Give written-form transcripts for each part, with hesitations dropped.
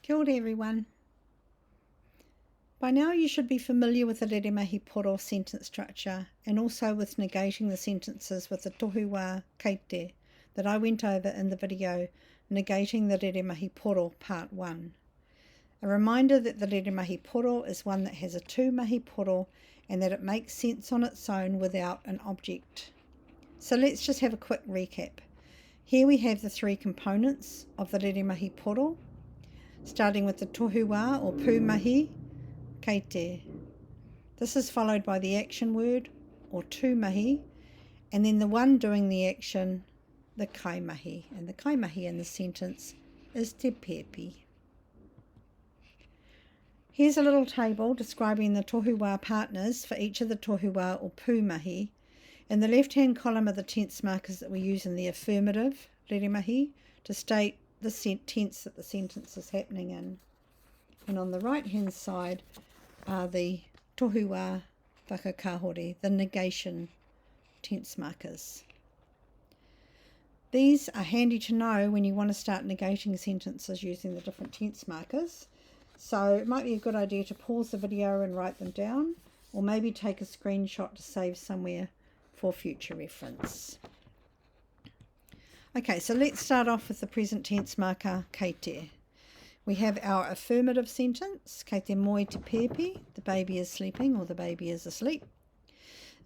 Kia ora everyone. By now you should be familiar with the Reremahi Poro sentence structure and also with negating the sentences with the tohuwa kate that I went over in the video Negating the Reremahi Poro Part 1. A reminder that the Reremahi Poro is one that has a tūmahi poro and that it makes sense on its own without an object. So let's just have a quick recap. Here we have the three components of the Reremahi Poro, starting with the tohuwa or pūmahi kate. This is followed by the action word or tūmahi, and then the one doing the action, the kaimahi. And the kaimahi in the sentence is te pepi. Here's a little table describing the tohuwa partners for each of the tohuwa or pūmahi. In the left-hand column are the tense markers that we use in the affirmative, reremahi, to state the tense that the sentence is happening in. And on the right-hand side are the tohuwa whakakahore, the negation tense markers. These are handy to know when you want to start negating sentences using the different tense markers. So it might be a good idea to pause the video and write them down, or maybe take a screenshot to save somewhere for future reference. Okay, so let's start off with the present tense marker kate. We have our affirmative sentence, kei te moe te pepi, the baby is sleeping or the baby is asleep.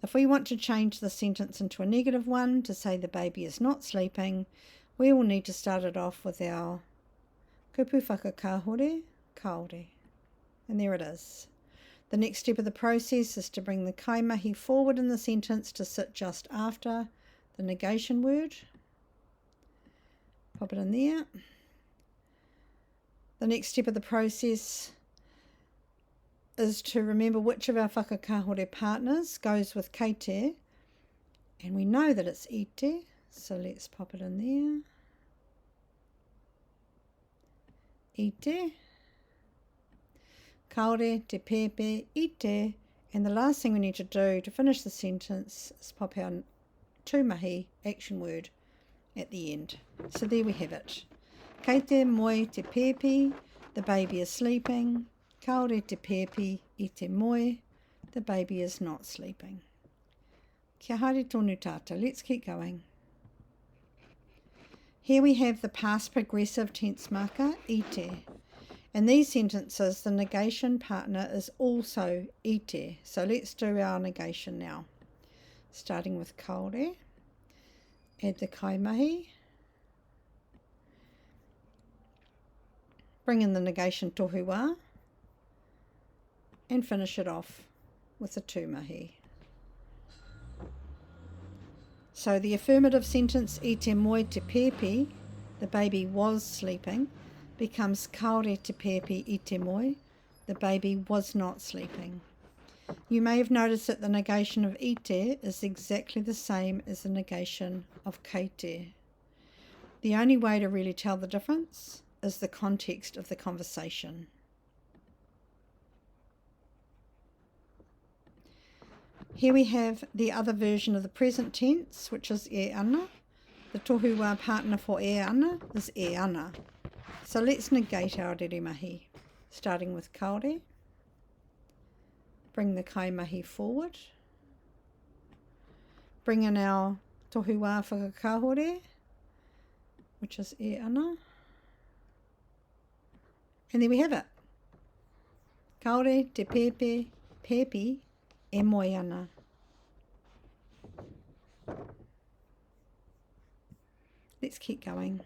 If we want to change the sentence into a negative one to say the baby is not sleeping, we will need to start it off with our kupu whakakahore, kaore. And there it is. The next step of the process is to bring the kaimahi forward in the sentence to sit just after the negation word. Pop it in there. The next step of the process is to remember which of our whakakahore partners goes with kate, and we know that it's ite, so let's pop it in there. Ite, kaore, te pepe, ite, and the last thing we need to do to finish the sentence is pop our tūmahi action word at the end. So there we have it. Kei te moe te pepi, the baby is sleeping. Kaore te pepi I te moe, the baby is not sleeping. Kia haere tonu tata. Let's keep going. Here we have the past progressive tense marker, ite. In these sentences, the negation partner is also ite. So let's do our negation now. Starting with kaore, add the kaimahi, bring in the negation tohuwa, and finish it off with the tūmahi. So the affirmative sentence, I te moe te pepi, the baby was sleeping, becomes kaore te pepi I te moe, the baby was not sleeping. You may have noticed that the negation of ite is exactly the same as the negation of kate. The only way to really tell the difference is the context of the conversation. Here we have the other version of the present tense, which is e ana. The tohuwa partner for e ana is e ana. So let's negate our reremahi, starting with kaore. Bring the kaimahi forward. Bring in our tohuwa whakakahore, which is e ana. And there we have it. Kaore te pepe, pepi, e moe ana. Let's keep going.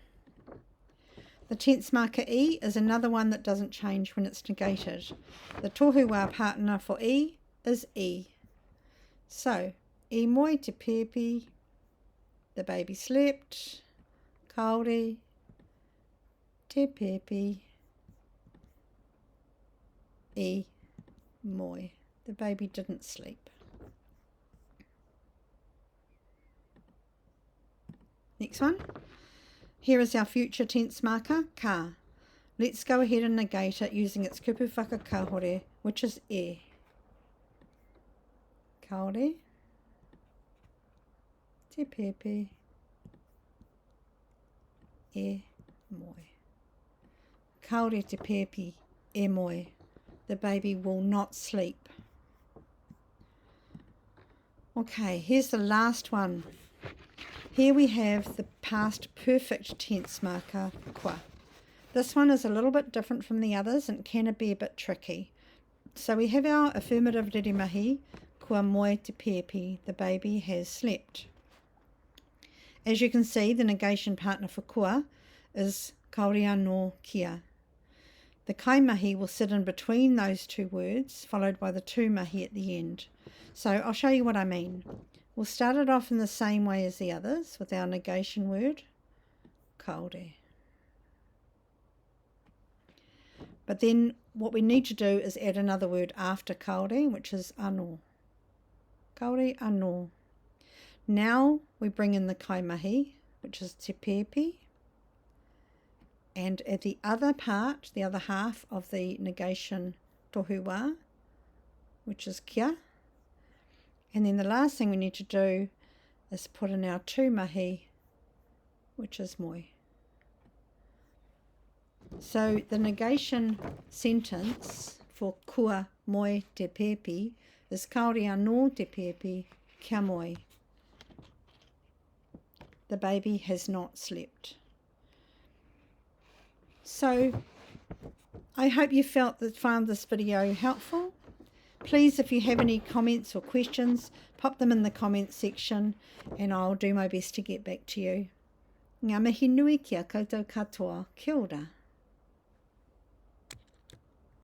The tense marker e is another one that doesn't change when it's negated. The tohuwa partner for e is e. So, e moe te pepi, the baby slept. Kaore te pepi, e moe, the baby didn't sleep. Next one. Here is our future tense marker, ka. Let's go ahead and negate it using its kupu whakakahore, which is e. Kaore te pepe, e moe. Kaore te pēpi e moe. The baby will not sleep. Okay, here's the last one. Here we have the past perfect tense marker, kua. This one is a little bit different from the others and can be a bit tricky. So we have our affirmative reremahi, kua moe te pēpi, the baby has slept. As you can see, the negation partner for kua is kaore anō kia. The kaimahi will sit in between those two words, followed by the tūmahi at the end. So I'll show you what I mean. We'll start it off in the same way as the others with our negation word, kaore. But then what we need to do is add another word after kaore, which is anō. Kaore anō. Now we bring in the kaimahi, which is te pēpi. And at the other part, the other half of the negation tohuwa, which is kia. And then the last thing we need to do is put in our tūmahi, which is moe. So the negation sentence for kua moe te pēpi is kaore anō te pēpi kia moe. The baby has not slept. So I hope you found this video helpful. Please, if you have any comments or questions, pop them in the comments section and I'll do my best to get back to you. Ngā mihi nui ki a koutou katoa. Kia ora.